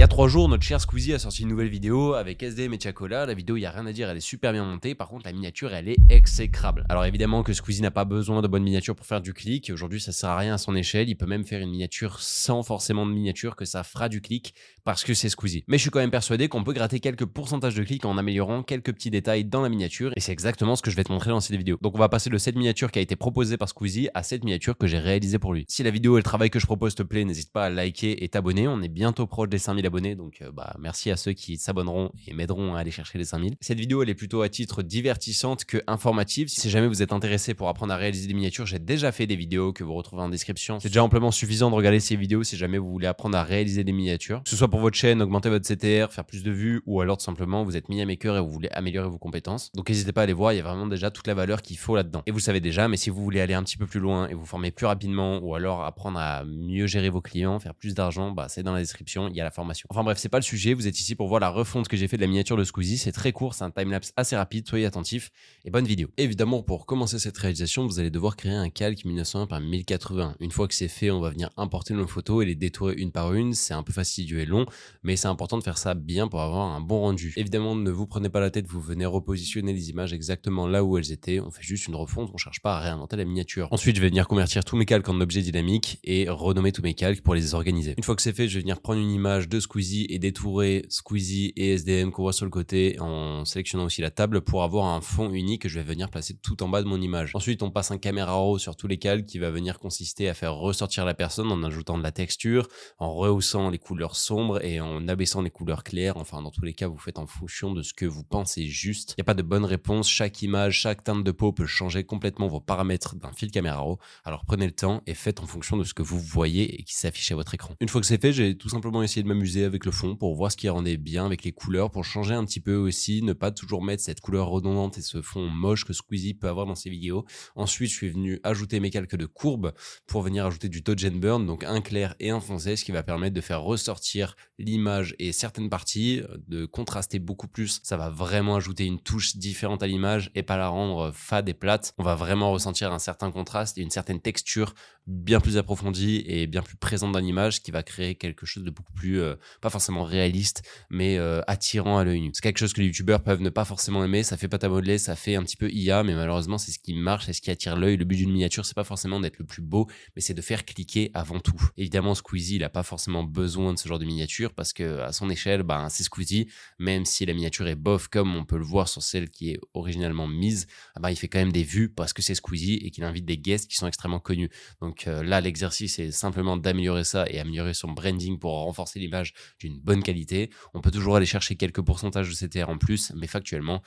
y a 3 jours, notre cher Squeezie a sorti une nouvelle vidéo avec SDM et Chacola. La vidéo, il n'y a rien à dire, elle est super bien montée. Par contre, la miniature, elle est exécrable. Alors évidemment que Squeezie n'a pas besoin de bonne miniature pour faire du clic. Aujourd'hui, ça sert à rien à son échelle. Il peut même faire une miniature sans forcément de miniature, que ça fera du clic parce que c'est Squeezie. Mais je suis quand même persuadé qu'on peut gratter quelques pourcentages de clics en améliorant quelques petits détails dans la miniature. Et c'est exactement ce que je vais te montrer dans cette vidéo. Donc on va passer de cette miniature qui a été proposée par Squeezie à cette miniature que j'ai réalisée pour lui. Si la vidéo et le travail que je propose te plaît, n'hésite pas à liker et t'abonner. On est bientôt proche des 5000 abonnés, donc merci à ceux qui s'abonneront et m'aideront à aller chercher les 5000. Cette vidéo, elle est plutôt à titre divertissante que informative. Si jamais vous êtes intéressé pour apprendre à réaliser des miniatures, j'ai déjà fait des vidéos que vous retrouvez en description. C'est déjà amplement suffisant de regarder ces vidéos si jamais vous voulez apprendre à réaliser des miniatures. Que ce soit pour votre chaîne, augmenter votre CTR, faire plus de vues, ou alors tout simplement vous êtes miniamaker et vous voulez améliorer vos compétences. Donc n'hésitez pas à aller voir, il y a vraiment déjà toute la valeur qu'il faut là-dedans. Et vous le savez déjà, mais si vous voulez aller un petit peu plus loin et vous former plus rapidement, ou alors apprendre à mieux gérer vos clients, faire plus d'argent, c'est dans la description, il y a la formation. Enfin bref, c'est pas le sujet, vous êtes ici pour voir la refonte que j'ai fait de la miniature de Squeezie. C'est très court, c'est un timelapse assez rapide, soyez attentifs et bonne vidéo. Évidemment, pour commencer cette réalisation, vous allez devoir créer un calque 1901 par 1080. Une fois que c'est fait, on va venir importer nos photos et les détourer une par une. C'est un peu fastidieux et long, mais c'est important de faire ça bien pour avoir un bon rendu. Évidemment, ne vous prenez pas la tête, vous venez repositionner les images exactement là où elles étaient. On fait juste une refonte, on cherche pas à réinventer la miniature. Ensuite, je vais venir convertir tous mes calques en objets dynamiques et renommer tous mes calques pour les organiser. Une fois que c'est fait, je vais venir prendre une image de Squeezie et détourer Squeezie et SDM qu'on voit sur le côté en sélectionnant aussi la table pour avoir un fond unique que je vais venir placer tout en bas de mon image. Ensuite, on passe un caméra raw sur tous les calques qui va venir consister à faire ressortir la personne en ajoutant de la texture, en rehaussant les couleurs sombres et en abaissant les couleurs claires. Enfin, dans tous les cas, vous faites en fonction de ce que vous pensez juste. Il n'y a pas de bonne réponse. Chaque image, chaque teinte de peau peut changer complètement vos paramètres d'un fil caméra raw. Alors prenez le temps et faites en fonction de ce que vous voyez et qui s'affiche à votre écran. Une fois que c'est fait, j'ai tout simplement essayé de m'amuser avec le fond pour voir ce qui rendait bien avec les couleurs, pour changer un petit peu aussi, ne pas toujours mettre cette couleur redondante et ce fond moche que Squeezie peut avoir dans ses vidéos. Ensuite, je suis venu ajouter mes calques de courbe pour venir ajouter du dodge and burn, donc un clair et un foncé, ce qui va permettre de faire ressortir l'image et certaines parties, de contraster beaucoup plus. Ça va vraiment ajouter une touche différente à l'image et pas la rendre fade et plate. On va vraiment ressentir un certain contraste et une certaine texture bien plus approfondie et bien plus présente dans l'image, qui va créer quelque chose de beaucoup plus, pas forcément réaliste, mais attirant à l'œil nu. C'est quelque chose que les youtubeurs peuvent ne pas forcément aimer, ça fait pâte à modeler, ça fait un petit peu IA, mais malheureusement c'est ce qui marche, c'est ce qui attire l'œil. Le but d'une miniature, c'est pas forcément d'être le plus beau, mais c'est de faire cliquer avant tout. Évidemment, Squeezie, il a pas forcément besoin de ce genre de miniature parce que à son échelle, c'est Squeezie, même si la miniature est bof comme on peut le voir sur celle qui est originalement mise, il fait quand même des vues parce que c'est Squeezie et qu'il invite des guests qui sont extrêmement connus. Donc là, l'exercice est simplement d'améliorer ça et améliorer son branding pour renforcer l'image d'une bonne qualité. On peut toujours aller chercher quelques pourcentages de CTR en plus, mais factuellement,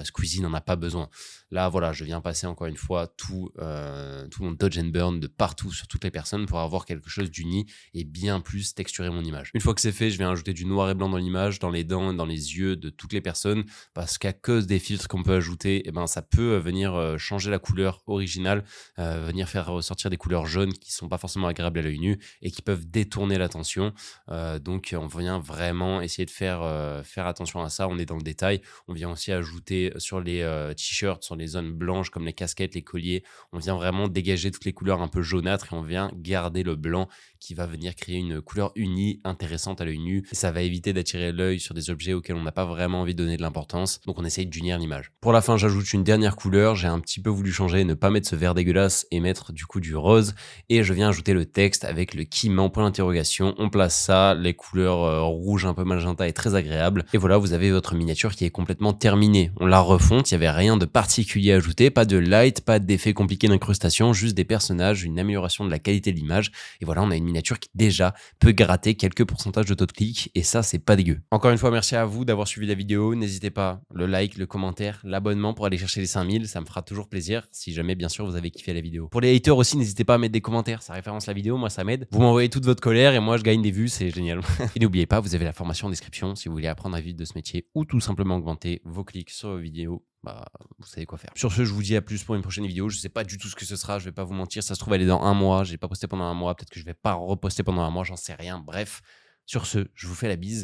Squeezie n'en a pas besoin. Là, voilà, je viens passer encore une fois tout mon dodge and burn de partout sur toutes les personnes pour avoir quelque chose d'uni et bien plus texturer mon image. Une fois que c'est fait, je viens ajouter du noir et blanc dans l'image, dans les dents, dans les yeux de toutes les personnes, parce qu'à cause des filtres qu'on peut ajouter, ça peut venir changer la couleur originale, venir faire ressortir des couleurs jaunes qui sont pas forcément agréables à l'œil nu et qui peuvent détourner l'attention. Donc on vient vraiment essayer de faire attention à ça. On est dans le détail. On vient aussi ajouter sur les t-shirts, sur les zones blanches comme les casquettes, les colliers, on vient vraiment dégager toutes les couleurs un peu jaunâtres et on vient garder le blanc qui va venir créer une couleur unie, intéressante à l'œil nu. Et ça va éviter d'attirer l'œil sur des objets auxquels on n'a pas vraiment envie de donner de l'importance. Donc on essaye d'unir l'image. Pour la fin, j'ajoute une dernière couleur. J'ai un petit peu voulu changer, ne pas mettre ce vert dégueulasse et mettre du coup du rose. Et je viens ajouter le texte avec le Kiman point d'interrogation. On place ça, les couleurs rouge un peu magenta et très agréable. Et voilà, vous avez votre miniature qui est complètement terminée. On la refonte, il n'y avait rien de particulier à ajouter, pas de light, pas d'effet compliqué d'incrustation, juste des personnages, une amélioration de la qualité de l'image. Et voilà, on a une miniature qui déjà peut gratter quelques pourcentages de taux de clic et ça, c'est pas dégueu. Encore une fois, merci à vous d'avoir suivi la vidéo. N'hésitez pas, le like, le commentaire, l'abonnement pour aller chercher les 5000, ça me fera toujours plaisir si jamais, bien sûr, vous avez kiffé la vidéo. Pour les haters aussi, n'hésitez pas à mettre des commentaires, ça référence la vidéo, moi ça m'aide. Vous m'envoyez toute votre colère et moi je gagne des vues, c'est génial. Et n'oubliez pas, vous avez la formation en description si vous voulez apprendre à vivre de ce métier ou tout simplement augmenter vos clics sur vos vidéos. Vous savez quoi faire. Sur ce, je vous dis à plus pour une prochaine vidéo. Je sais pas du tout ce que ce sera, je vais pas vous mentir, ça se trouve elle est dans un mois, j'ai pas posté pendant un mois, peut-être que je vais pas reposter pendant un mois, j'en sais rien. Bref, sur ce, je vous fais la bise